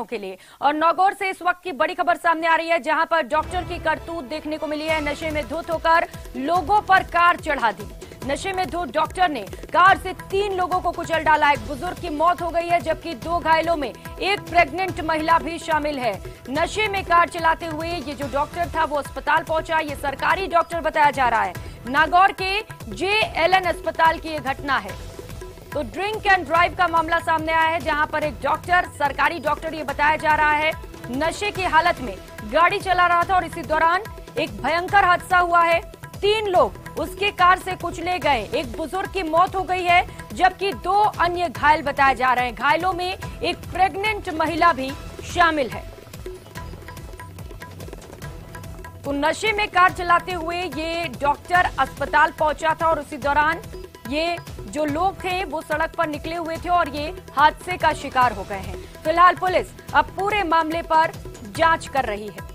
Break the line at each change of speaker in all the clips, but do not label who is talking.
के लिए। और नागौर से इस वक्त की बड़ी खबर सामने आ रही है, जहां पर डॉक्टर की करतूत देखने को मिली है। नशे में धुत होकर लोगों पर कार चढ़ा दी। नशे में धुत डॉक्टर ने कार से 3 लोगों को कुचल डाला। एक बुजुर्ग की मौत हो गई है, जबकि 2 घायलों में एक प्रेग्नेंट महिला भी शामिल है। नशे में कार चलाते हुए ये जो डॉक्टर था वो अस्पताल पहुंचा। ये सरकारी डॉक्टर बताया जा रहा है। नागौर के JLN अस्पताल की ये घटना है। तो ड्रिंक एंड ड्राइव का मामला सामने आया है, जहां पर एक डॉक्टर, सरकारी डॉक्टर ये बताया जा रहा है, नशे की हालत में गाड़ी चला रहा था और इसी दौरान एक भयंकर हादसा हुआ है। 3 लोग उसके कार से कुचले गए। एक बुजुर्ग की मौत हो गई है, जबकि 2 अन्य घायल बताए जा रहे हैं। घायलों में एक प्रेग्नेंट महिला भी शामिल है। तो नशे में कार चलाते हुए ये डॉक्टर अस्पताल पहुंचा था और उसी दौरान ये जो लोग थे वो सड़क पर निकले हुए थे और ये हादसे का शिकार हो गए हैं। फिलहाल पुलिस अब पूरे मामले पर जांच कर रही है।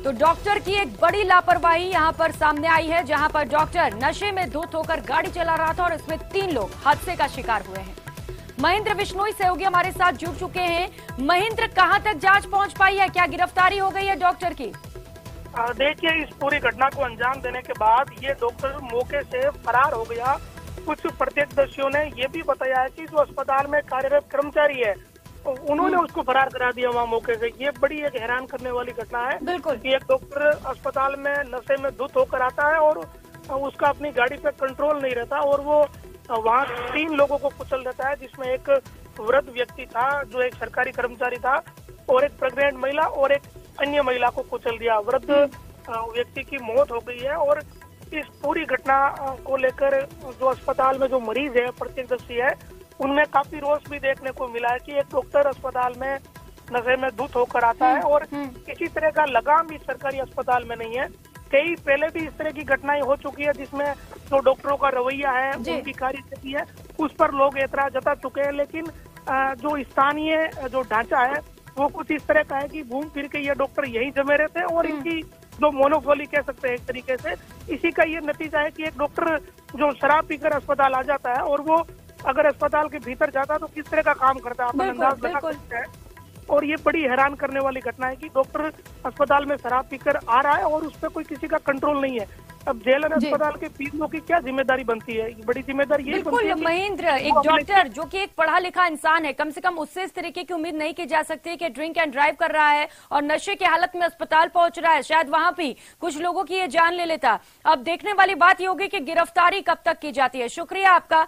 तो डॉक्टर की एक बड़ी लापरवाही यहां पर सामने आई है, जहां पर डॉक्टर नशे में धुत होकर गाड़ी चला रहा था और इसमें 3 लोग हादसे का शिकार हुए हैं। महेंद्र बिश्नोई सहयोगी हमारे साथ जुड़ चुके हैं। महेंद्र, कहां तक जांच पहुंच पाई है? क्या गिरफ्तारी हो गई है डॉक्टर की?
देखिए, इस पूरी घटना को अंजाम देने के बाद ये डॉक्टर मौके से फरार हो गया। कुछ प्रत्यक्षदर्शियों ने ये भी बताया है कि जो अस्पताल में कार्यरत कर्मचारी है उन्होंने उसको फरार करा दिया वहाँ मौके से। ये बड़ी एक हैरान करने वाली घटना है।
बिल्कुल,
कि एक डॉक्टर अस्पताल में नशे में धुत होकर आता है और उसका अपनी गाड़ी पे कंट्रोल नहीं रहता और वो वहाँ 3 लोगों को कुचल देता है, जिसमें एक वृद्ध व्यक्ति था जो एक सरकारी कर्मचारी था और एक प्रेग्नेंट महिला और एक अन्य महिला को कुचल दिया। वृद्ध व्यक्ति की मौत हो गई है और इस पूरी घटना को लेकर जो अस्पताल में जो मरीज है, प्रत्यक्षदर्शी है, उनमें काफी रोष भी देखने को मिला है कि एक डॉक्टर अस्पताल में नशे में धुत होकर आता है और किसी तरह का लगाम इस सरकारी अस्पताल में नहीं है। कई पहले भी इस तरह की घटनाएं हो चुकी है जिसमें जो डॉक्टरों का रवैया है, उनकी कार्यशैली है, उस पर लोग ऐतराज जता चुके हैं। लेकिन जो स्थानीय जो ढांचा है वो कुछ इस तरह का है कि घूम फिर के ये डॉक्टर यहीं जमे रहते हैं और इनकी जो मोनोपोली कह सकते हैं एक तरीके से, इसी का ये नतीजा है कि एक डॉक्टर जो शराब पीकर अस्पताल आ जाता है और वो अगर अस्पताल के भीतर जाता है तो किस तरह का काम करता है, आप अंदाज लगा सकते हैं। और ये बड़ी हैरान करने वाली घटना है कि डॉक्टर अस्पताल में शराब पीकर आ रहा है और उस पर कोई किसी का कंट्रोल नहीं है। अब JLN अस्पताल के पीएमओ की क्या जिम्मेदारी बनती है? बड़ी जिम्मेदारी यही बनती है।
बिल्कुल महेंद्र, एक डॉक्टर जो कि एक पढ़ा लिखा इंसान है, कम से कम उससे इस तरीके की उम्मीद नहीं की जा सकती कि ड्रिंक एंड ड्राइव कर रहा है और नशे की हालत में अस्पताल पहुंच रहा है। शायद वहां भी कुछ लोगों की ये जान ले लेता। अब देखने वाली बात ये होगी कि गिरफ्तारी कब तक की जाती है। शुक्रिया आपका।